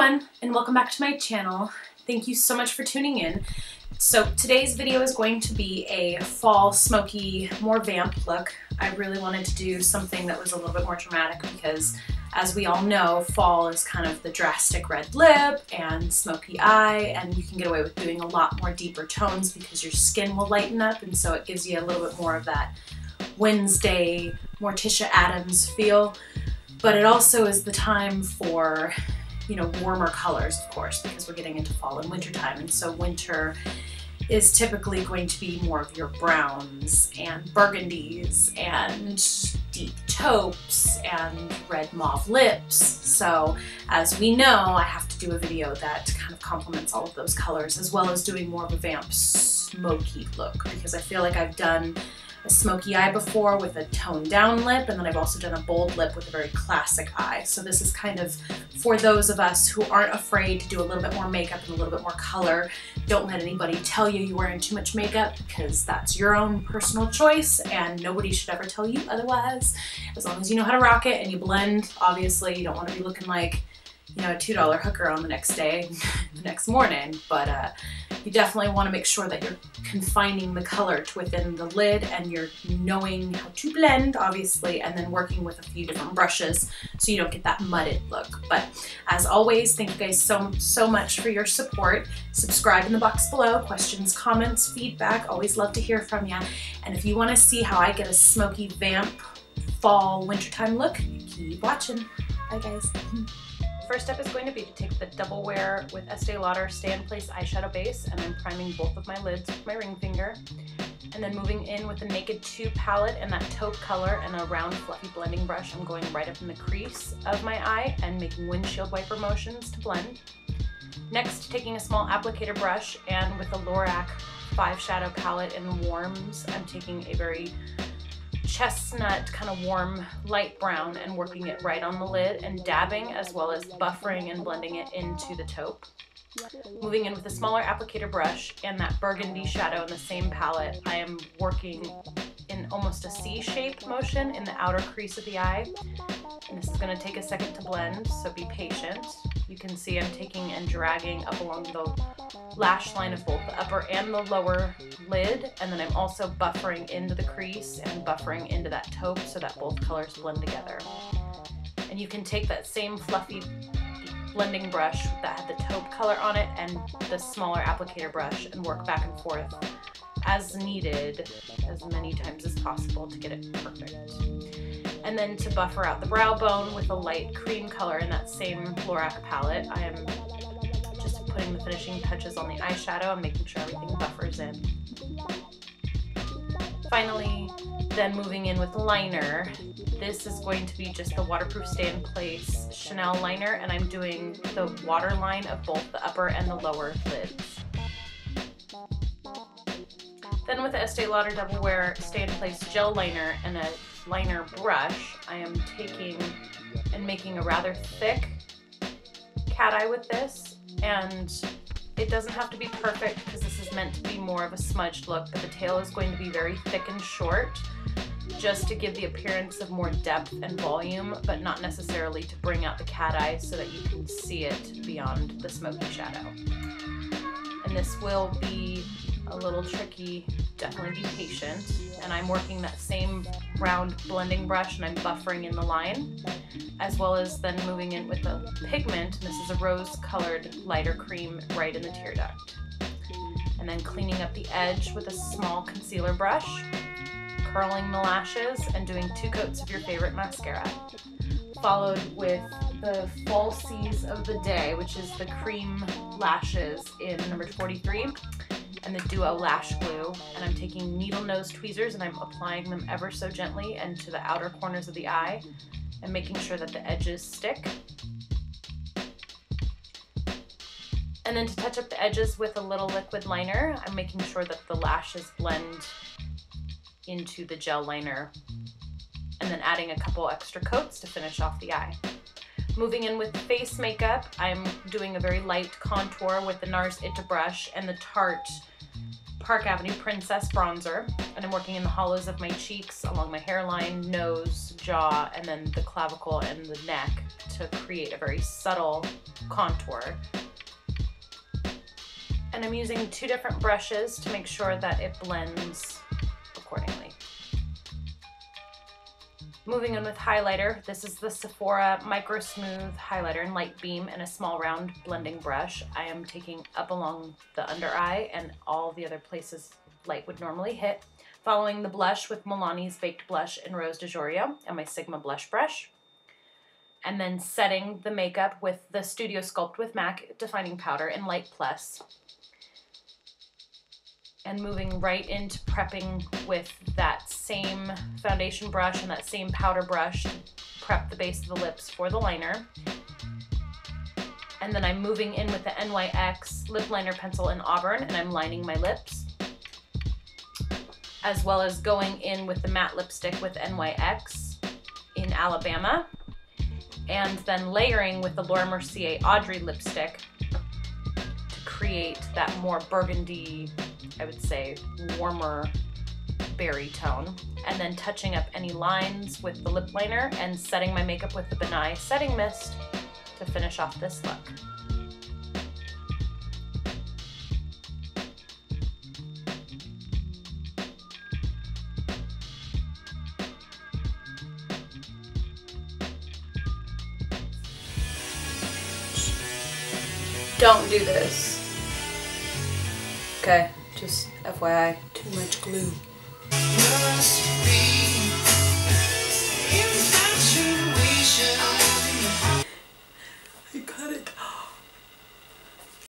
everyone, and welcome back to my channel. Thank you so much for tuning in. So today's video is going to be a fall smoky, more vamp look. I really wanted to do something that was a little bit more dramatic because, as we all know, fall is kind of the drastic red lip and smoky eye, and you can get away with doing a lot more deeper tones because your skin will lighten up, and so it gives you a little bit more of that Wednesday Morticia Addams feel. But it also is the time for, you know, warmer colors, of course, because we're getting into fall and winter time, and so winter is typically going to be more of your browns and burgundies and deep taupes and red mauve lips. So as we know, I have to do a video that kind of complements all of those colors, as well as doing more of a vamp smoky look, because I feel like I've done a smoky eye before with a toned down lip, and then I've also done a bold lip with a very classic eye. So this is kind of for those of us who aren't afraid to do a little bit more makeup and a little bit more color. Don't let anybody tell you you're wearing too much makeup, because that's your own personal choice and nobody should ever tell you otherwise. As long as you know how to rock it and you blend, obviously you don't want to be looking like, you know, a $2 hooker on the next day, the next morning, but you definitely want to make sure that you're confining the color to within the lid, and you're knowing how to blend, obviously, and then working with a few different brushes so you don't get that mudded look. But as always, thank you guys so much for your support. Subscribe in the box below. Questions, comments, feedback, always love to hear from you. And if you want to see how I get a smoky vamp fall wintertime look, keep watching. Bye guys. First step is going to be to take the Double Wear with Estee Lauder Stay in Place eyeshadow base, and I'm priming both of my lids with my ring finger. And then moving in with the Naked 2 palette and that taupe color and a round fluffy blending brush, I'm going right up in the crease of my eye and making windshield wiper motions to blend. Next, taking a small applicator brush, and with the Lorac 5 shadow palette in Warms, I'm taking a very chestnut, kind of warm light brown, and working it right on the lid and dabbing, as well as buffering and blending it into the taupe. Moving in with a smaller applicator brush and that burgundy shadow in the same palette, I am working in almost a C-shaped motion in the outer crease of the eye. And this is going to take a second to blend, so be patient. You can see I'm taking and dragging up along the lash line of both the upper and the lower lid, and then I'm also buffering into the crease and buffering into that taupe so that both colors blend together. And you can take that same fluffy blending brush that had the taupe color on it and the smaller applicator brush and work back and forth as needed, as many times as possible to get it perfect. And then to buffer out the brow bone with a light cream color in that same Lorac palette, I am just putting the finishing touches on the eyeshadow and making sure everything buffers in. Finally, then moving in with liner. This is going to be just the waterproof Stay in Place Chanel liner, and I'm doing the waterline of both the upper and the lower lids. Then with the Estee Lauder Double Wear Stay in Place gel liner and a liner brush, I am taking and making a rather thick cat eye with this, and it doesn't have to be perfect because this is meant to be more of a smudged look, but the tail is going to be very thick and short, just to give the appearance of more depth and volume, but not necessarily to bring out the cat eye so that you can see it beyond the smoky shadow. And this will be a little tricky, definitely be patient. And I'm working that same round blending brush and I'm buffering in the line, as well as then moving in with a pigment, and this is a rose colored lighter cream right in the tear duct. And then cleaning up the edge with a small concealer brush, curling the lashes, and doing 2 coats of your favorite mascara. Followed with the falsies of the day, which is the cream lashes in number 43 and the Duo Lash Glue. And I'm taking needle nose tweezers and I'm applying them ever so gently and to the outer corners of the eye and making sure that the edges stick. And then to touch up the edges with a little liquid liner, I'm making sure that the lashes blend into the gel liner, and then adding a couple extra coats to finish off the eye. Moving in with face makeup, I'm doing a very light contour with the NARS It brush and the Tarte Park Avenue Princess Bronzer, and I'm working in the hollows of my cheeks, along my hairline, nose, jaw, and then the clavicle and the neck to create a very subtle contour. And I'm using 2 different brushes to make sure that it blends accordingly. Moving in with highlighter, this is the Sephora Micro Smooth Highlighter in Light Beam and a small round blending brush. I am taking up along the under eye and all the other places light would normally hit, following the blush with Milani's Baked Blush in Rose de Jorio and my Sigma blush brush, and then setting the makeup with the Studio Sculpt with MAC Defining Powder in Light Plus. And moving right into prepping with that same foundation brush and that same powder brush to prep the base of the lips for the liner. And then I'm moving in with the NYX lip liner pencil in Auburn, and I'm lining my lips, as well as going in with the matte lipstick with NYX in Alabama, and then layering with the Laura Mercier Audrey lipstick to create that more burgundy, I would say, warmer berry tone, and then touching up any lines with the lip liner and setting my makeup with the Benai Setting Mist to finish off this look. Don't do this. Okay, just FYI, too much glue.